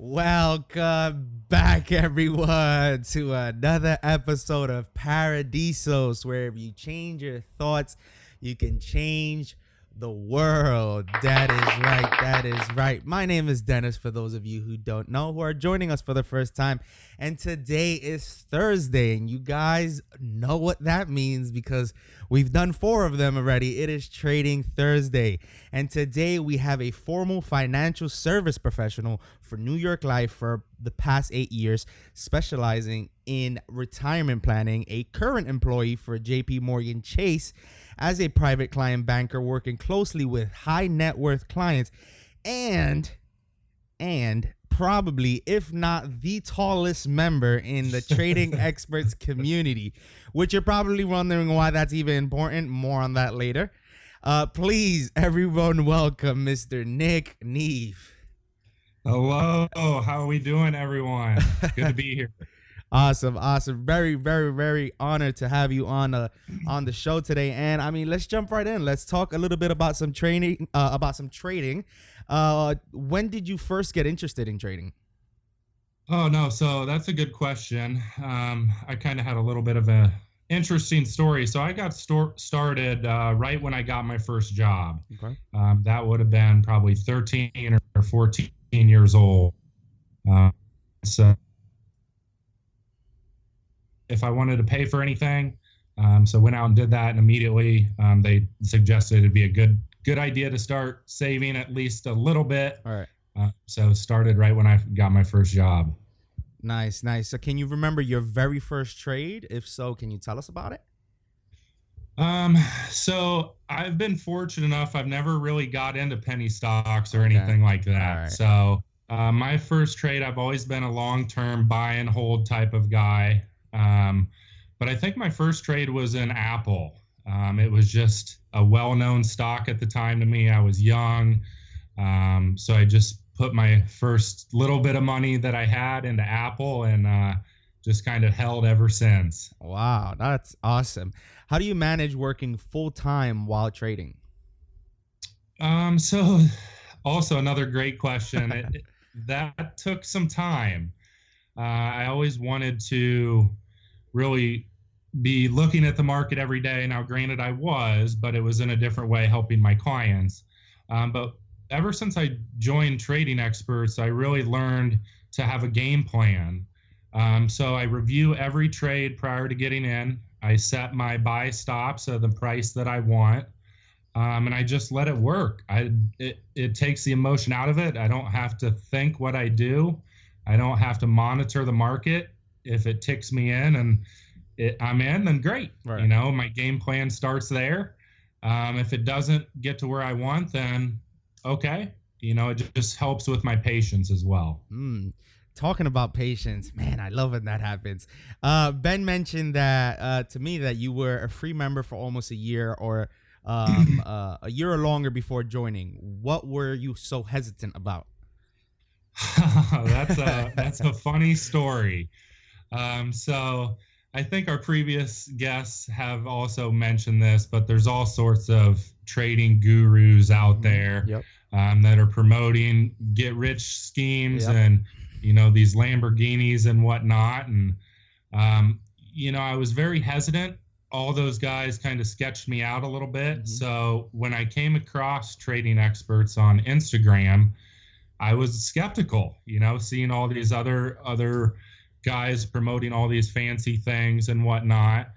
Welcome back, everyone, to another episode of ParaDeisos, where if you change your thoughts, you can change the world. That is right. That is right. My name is Dennis, for those of you who don't know, who are joining us for the first time. And today is Thursday, and you guys know what that means because we've done 4 of them already. It is Trading Thursday. And today we have a formal financial service professional for New York Life for the past 8 years, specializing in retirement planning, a current employee for JP Morgan Chase as a private client banker, working closely with high net worth clients, and probably, if not the tallest member in the trading experts community, which you're probably wondering why that's even important. More on that later. Please, everyone, welcome Mr. Nick Neef. Hello, how are we doing, everyone? Good to be here. Awesome. Very, very, very honored to have you on the show today. And I mean, let's jump right in. Let's talk a little bit about some trading. When did you first get interested in trading? Oh no, so that's a good question. I kind of had a little bit of a interesting story. So I got started right when I got my first job. Okay. That would have been probably 13 or 14 years old. So if I wanted to pay for anything, so went out and did that, and immediately they suggested it'd be a good idea to start saving at least a little bit. All right. So started right when I got my first job. Nice. So can you remember your very first trade? If so, can you tell us about it? So I've been fortunate enough. I've never really got into penny stocks or anything like that. Right. So my first trade, I've always been a long-term buy and hold type of guy. But I think my first trade was in Apple. It was just a well-known stock at the time to me. I was young. So I just put my first little bit of money that I had into Apple and just kind of held ever since. Wow, that's awesome. How do you manage working full-time while trading? So also another great question. That took some time. I always wanted to really be looking at the market every day. Now, granted, I was, but it was in a different way, helping my clients. But ever since I joined Trading Experts, I really learned to have a game plan. So I review every trade prior to getting in. I set my buy stops at the price that I want, and I just let it work. It takes the emotion out of it. I don't have to think what I do. I don't have to monitor the market. If it ticks me in and I'm in, then great. Right. You know, my game plan starts there. If it doesn't get to where I want, then okay. You know, it just helps with my patience as well. Talking about patience, man, I love when that happens. Ben mentioned that to me that you were a free member for almost a year or a year or longer before joining. What were you so hesitant about? That's a funny story. So I think our previous guests have also mentioned this, but there's all sorts of trading gurus out there that are promoting get rich schemes and, you know, these Lamborghinis and whatnot. And, you know, I was very hesitant. All those guys kind of sketched me out a little bit. So when I came across Trading Experts on Instagram, I was skeptical, you know, seeing all these other guys promoting all these fancy things and whatnot.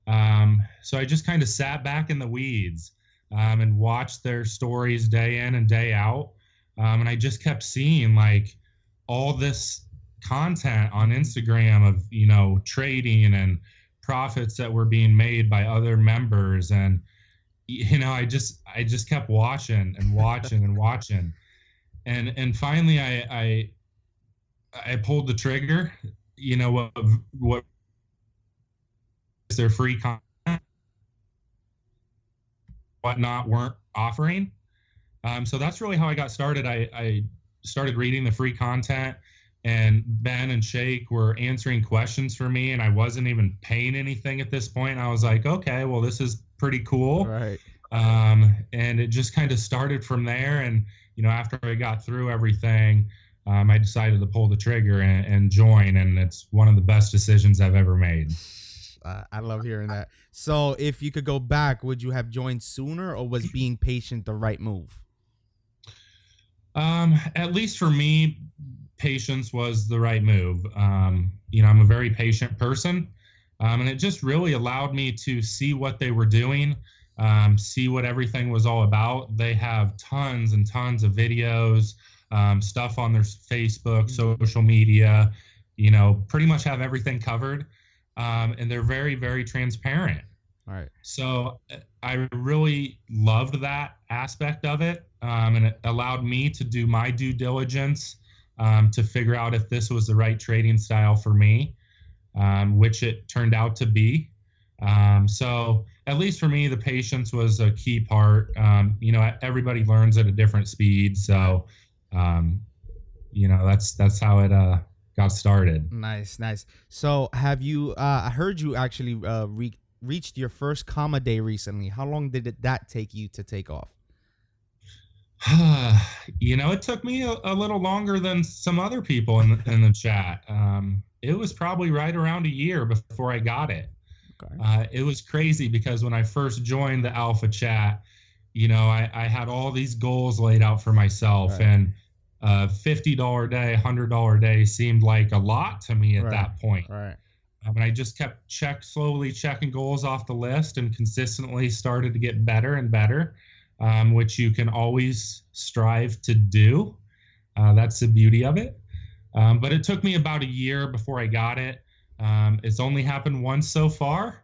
So I just kind of sat back in the weeds and watched their stories day in and day out. And I just kept seeing like all this content on Instagram of, you know, trading and profits that were being made by other members. And, you know, I just kept watching and watching and watching. And finally, I pulled the trigger. You know what is their free content, whatnot weren't offering. So that's really how I got started. I started reading the free content, and Ben and Shake were answering questions for me, and I wasn't even paying anything at this point. I was like, okay, well, this is pretty cool. Right. And it just kind of started from there. And, you know, after I got through everything, I decided to pull the trigger and join, and it's one of the best decisions I've ever made. I love hearing that. So if you could go back, would you have joined sooner, or was being patient the right move? At least for me, patience was the right move. I'm a very patient person, and it just really allowed me to see what they were doing, see what everything was all about. They have tons and tons of videos, stuff on their Facebook, social media, pretty much have everything covered. And they're very, very transparent. All right. So I really loved that aspect of it. And it allowed me to do my due diligence to figure out if this was the right trading style for me, which it turned out to be. So at least for me, the patience was a key part. Everybody learns at a different speed. So, that's how it got started. Nice. So have you, I heard you actually reached your first comma day recently. How long did that take you to take off? It took me a little longer than some other people in the chat. It was probably right around a year before I got it. Okay. It was crazy because when I first joined the alpha chat, I had all these goals laid out for myself, right. And $50 day, $100 day seemed like a lot to me at right. that point. Right. And I just kept slowly checking goals off the list and consistently started to get better and better, which you can always strive to do. That's the beauty of it. But it took me about a year before I got it. It's only happened once so far,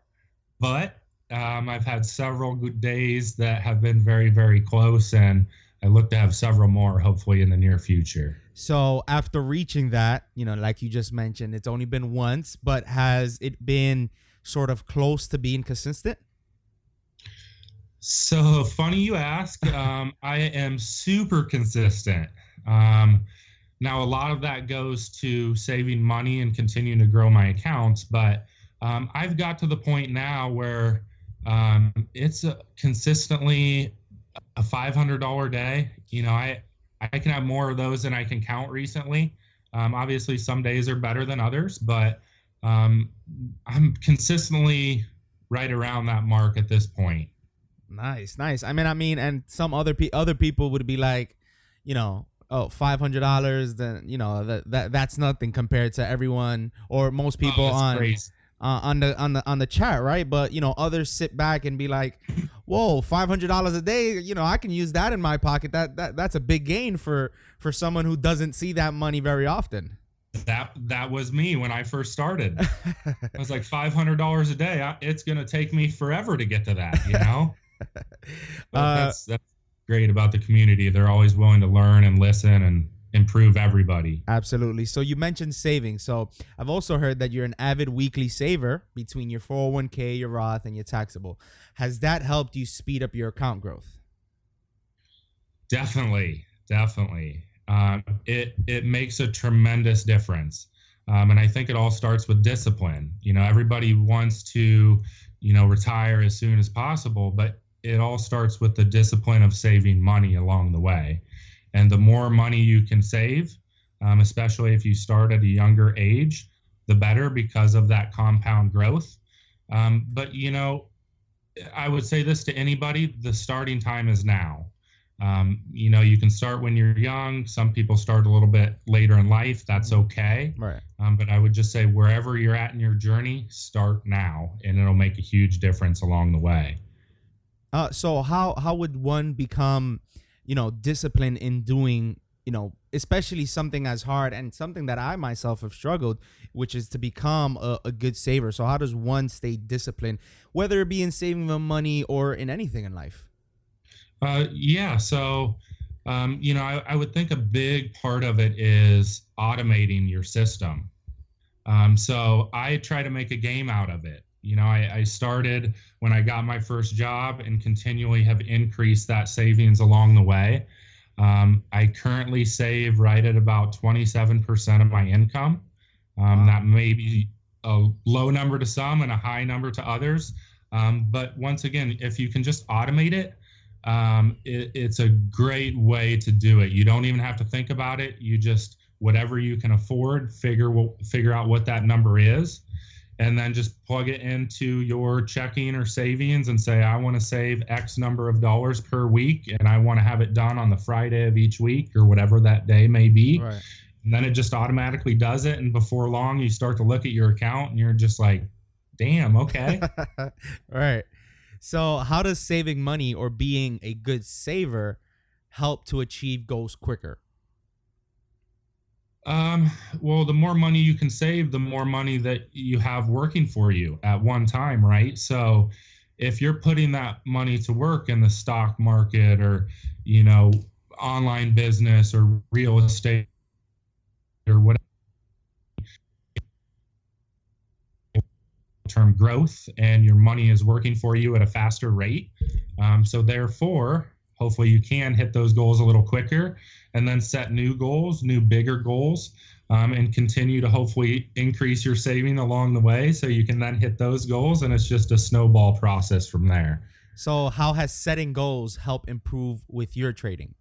but I've had several good days that have been very, very close, and I look to have several more hopefully in the near future. So after reaching that, like you just mentioned, it's only been once, but has it been sort of close to being consistent? So funny you ask. I am super consistent. Now, a lot of that goes to saving money and continuing to grow my accounts, but I've got to the point now where it's consistently a $500 day. I can have more of those than I can count recently. Obviously, some days are better than others, but I'm consistently right around that mark at this point. Nice. I mean, and some other people would be like, $500. Then that's nothing compared to everyone or most people on the chat, right? But others sit back and be like, whoa, $500 a day, I can use that in my pocket. That's a big gain for someone who doesn't see that money very often. That was me when I first started. I was like, $500 a day, it's gonna take me forever to get to that. That's great about the community. They're always willing to learn and listen and improve everybody. Absolutely. So you mentioned saving. So I've also heard that you're an avid weekly saver between your 401k, your Roth, and your taxable. Has that helped you speed up your account growth? Definitely. It makes a tremendous difference. And I think it all starts with discipline. Everybody wants to, retire as soon as possible, but it all starts with the discipline of saving money along the way. And the more money you can save, especially if you start at a younger age, the better because of that compound growth. But, I would say this to anybody, the starting time is now. You can start when you're young. Some people start a little bit later in life. That's okay. Right. But I would just say wherever you're at in your journey, start now, and it'll make a huge difference along the way. So how would one become, disciplined in doing, especially something as hard and something that I myself have struggled, which is to become a good saver. So how does one stay disciplined, whether it be in saving the money or in anything in life? So, I would think a big part of it is automating your system. So I try to make a game out of it. I started when I got my first job and continually have increased that savings along the way. I currently save right at about 27% of my income. That may be a low number to some and a high number to others. But once again, if you can just automate it, it's a great way to do it. You don't even have to think about it. You just whatever you can afford, figure out what that number is, and then just plug it into your checking or savings and say, I want to save X number of dollars per week, and I want to have it done on the Friday of each week or whatever that day may be. Right. And then it just automatically does it. And before long, you start to look at your account and you're just like, damn, okay. Right. So how does saving money or being a good saver help to achieve goals quicker? Well, the more money you can save, the more money that you have working for you at one time, right? So if you're putting that money to work in the stock market or, online business or real estate or whatever term growth, and your money is working for you at a faster rate. So therefore, hopefully you can hit those goals a little quicker and then set new goals, new bigger goals, and continue to hopefully increase your saving along the way so you can then hit those goals. And it's just a snowball process from there. So how has setting goals help improve with your trading?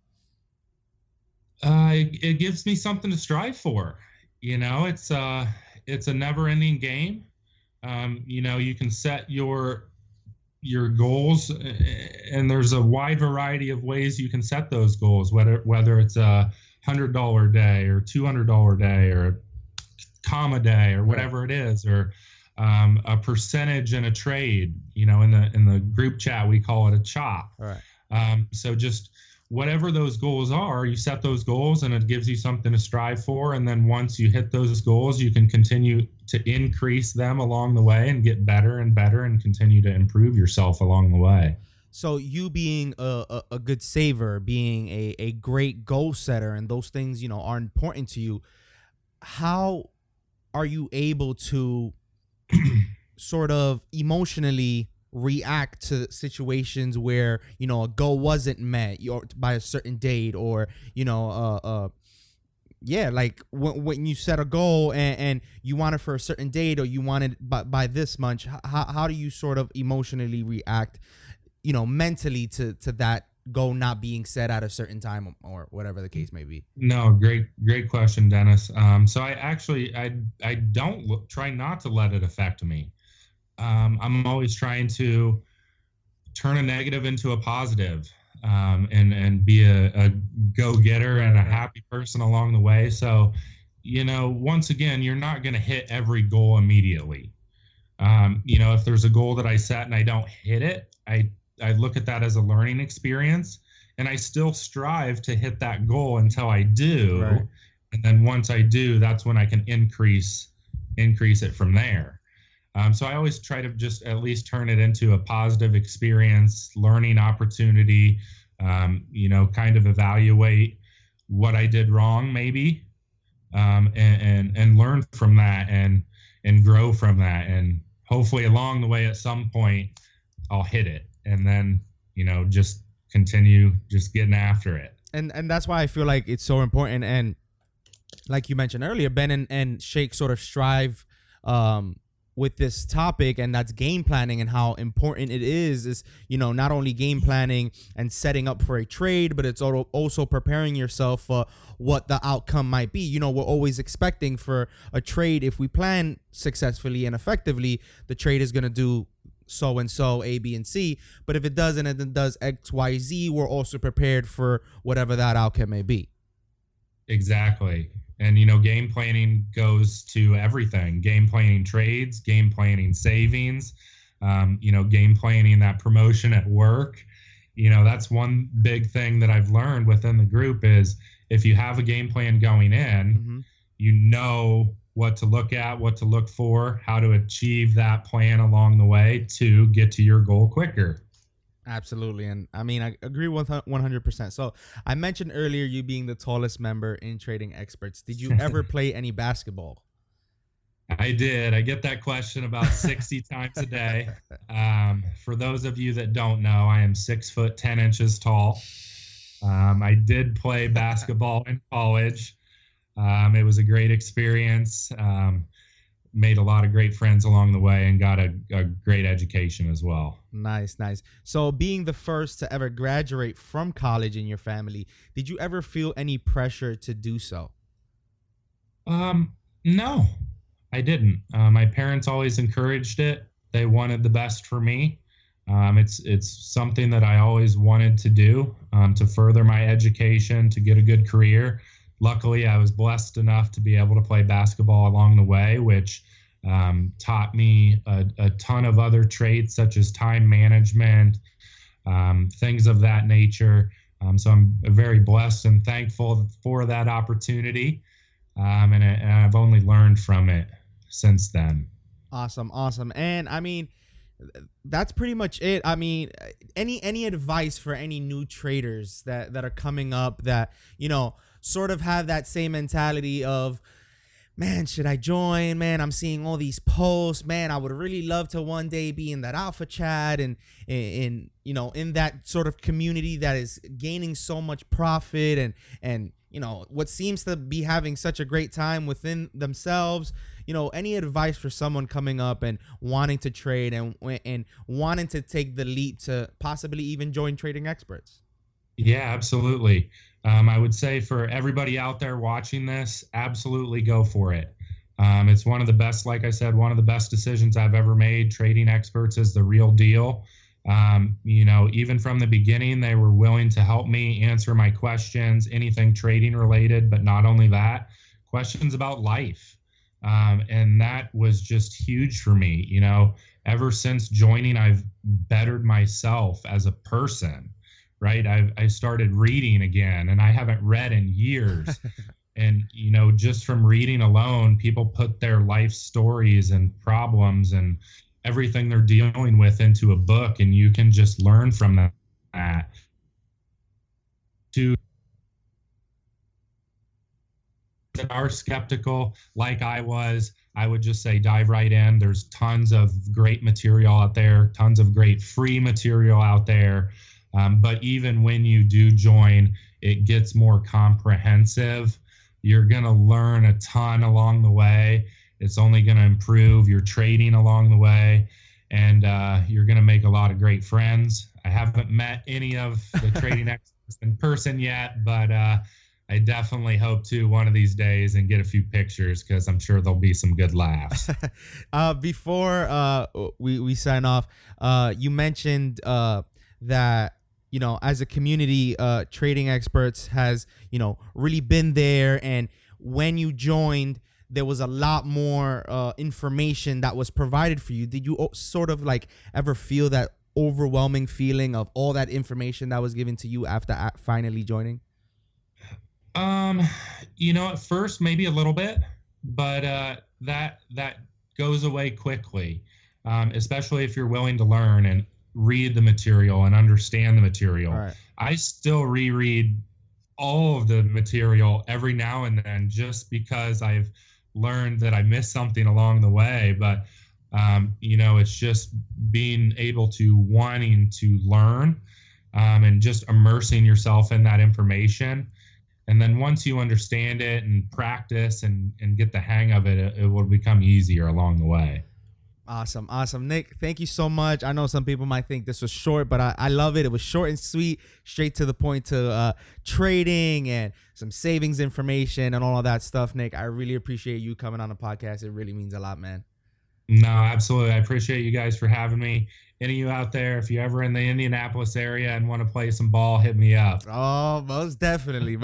It gives me something to strive for. It's a never ending game. You can set your goals, and there's a wide variety of ways you can set those goals, whether it's a $100 day or $200 day or a comma day or whatever it is, or a percentage in a trade. In the group chat we call it a chop. All right. So just whatever those goals are, you set those goals and it gives you something to strive for. And then once you hit those goals, you can continue to increase them along the way and get better and better and continue to improve yourself along the way. So you being a good saver, being a great goal setter, and those things, are important to you, how are you able to sort of emotionally react to situations where a goal wasn't met by a certain date, or like when you set a goal and you want it for a certain date, or you want it by this much, how do you sort of emotionally react mentally to that goal not being set at a certain time, or whatever the case may be? No, great question, Dennis. So I don't try not to let it affect me. I'm always trying to turn a negative into a positive, and be a go-getter and a happy person along the way. So, once again, you're not going to hit every goal immediately. If there's a goal that I set and I don't hit it, I look at that as a learning experience, and I still strive to hit that goal until I do. Right. And then once I do, that's when I can increase it from there. So I always try to just at least turn it into a positive experience, learning opportunity, kind of evaluate what I did wrong maybe, and learn from that and grow from that. And hopefully along the way at some point I'll hit it, and then, just continue just getting after it. And that's why I feel like it's so important. And like you mentioned earlier, Ben and Shake sort of strive with this topic, and that's game planning, and how important it is not only game planning and setting up for a trade, but it's also preparing yourself for what the outcome might be. We're always expecting for a trade, if we plan successfully and effectively, the trade is going to do so and so, A, B, and C. But if it doesn't, and it does X, Y, Z, we're also prepared for whatever that outcome may be. Exactly. And, game planning goes to everything. Game planning trades, game planning savings, game planning that promotion at work. That's one big thing that I've learned within the group is if you have a game plan going in, mm-hmm. What to look at, what to look for, how to achieve that plan along the way to get to your goal quicker. Absolutely. And I mean, I agree with 100%. So I mentioned earlier you being the tallest member in Trading Experts. Did you ever play any basketball? I did. I get that question about 60 times a day. For those of you that don't know, I am 6'10" tall. I did play basketball in college. It was a great experience. Made a lot of great friends along the way and got a great education as well. Nice. So being the first to ever graduate from college in your family, did you ever feel any pressure to do so? No, I didn't. My parents always encouraged it. They wanted the best for me. It's something that I always wanted to do, to further my education, to get a good career. Luckily, I was blessed enough to be able to play basketball along the way, which taught me a ton of other traits such as time management, things of that nature. So I'm very blessed and thankful for that opportunity. And I've only learned from it since then. Awesome, awesome. And I mean, that's pretty much it. I mean, any advice for any new traders that are coming up that, sort of have that same mentality of, man, should I join? Man, I'm seeing all these posts. Man, I would really love to one day be in that alpha chat and in that sort of community that is gaining so much profit and what seems to be having such a great time within themselves. Any advice for someone coming up and wanting to trade and wanting to take the leap to possibly even join Trading Experts? Yeah, absolutely. I would say for everybody out there watching this, absolutely go for it. It's one of the best, like I said, one of the best decisions I've ever made. Trading Experts is the real deal. Even from the beginning, they were willing to help me answer my questions, anything trading related, but not only that, questions about life. And that was just huge for me. Ever since joining, I've bettered myself as a person. Right. I started reading again, and I haven't read in years. And, just from reading alone, people put their life stories and problems and everything they're dealing with into a book, and you can just learn from that. To that are skeptical like I was, I would just say dive right in. There's tons of great material out there, tons of great free material out there. But even when you do join, it gets more comprehensive. You're going to learn a ton along the way. It's only going to improve your trading along the way. And you're going to make a lot of great friends. I haven't met any of the trading experts in person yet, but I definitely hope to one of these days and get a few pictures, because I'm sure there'll be some good laughs. Before we sign off, you mentioned that as a community, Trading Experts has, really been there. And when you joined, there was a lot more information that was provided for you. Did you sort of ever feel that overwhelming feeling of all that information that was given to you after finally joining? At first, maybe a little bit, but that goes away quickly, especially if you're willing to learn and read the material and understand the material. Right. I still reread all of the material every now and then, just because I've learned that I missed something along the way. But, it's just being able to wanting to learn and just immersing yourself in that information. And then once you understand it and practice and get the hang of it, it will become easier along the way. Awesome. Nick, thank you so much. I know some people might think this was short, but I love it. It was short and sweet, straight to the point, to trading and some savings information and all of that stuff. Nick, I really appreciate you coming on the podcast. It really means a lot, man. No, absolutely. I appreciate you guys for having me. Any of you out there, if you're ever in the Indianapolis area and want to play some ball, hit me up. Oh, most definitely.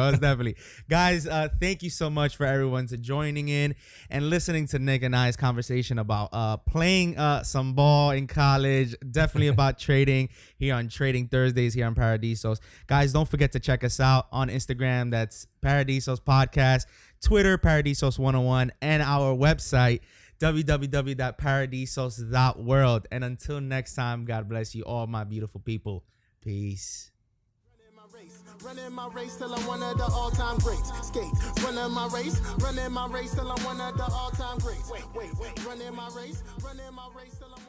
Guys, thank you so much for everyone to joining in and listening to Nick and I's conversation about playing some ball in college, definitely about trading here on Trading Thursdays here on ParaDeisos. Guys, don't forget to check us out on Instagram. That's ParaDeisos Podcast, Twitter, ParaDeisos 101, and our website, www.paradeisos.world. And until next time, God bless you all, my beautiful people. Peace. Running my race till I'm one of the all-time greats. Skate. Running my race till I'm one of the all-time greats. Wait. Running my race till I'm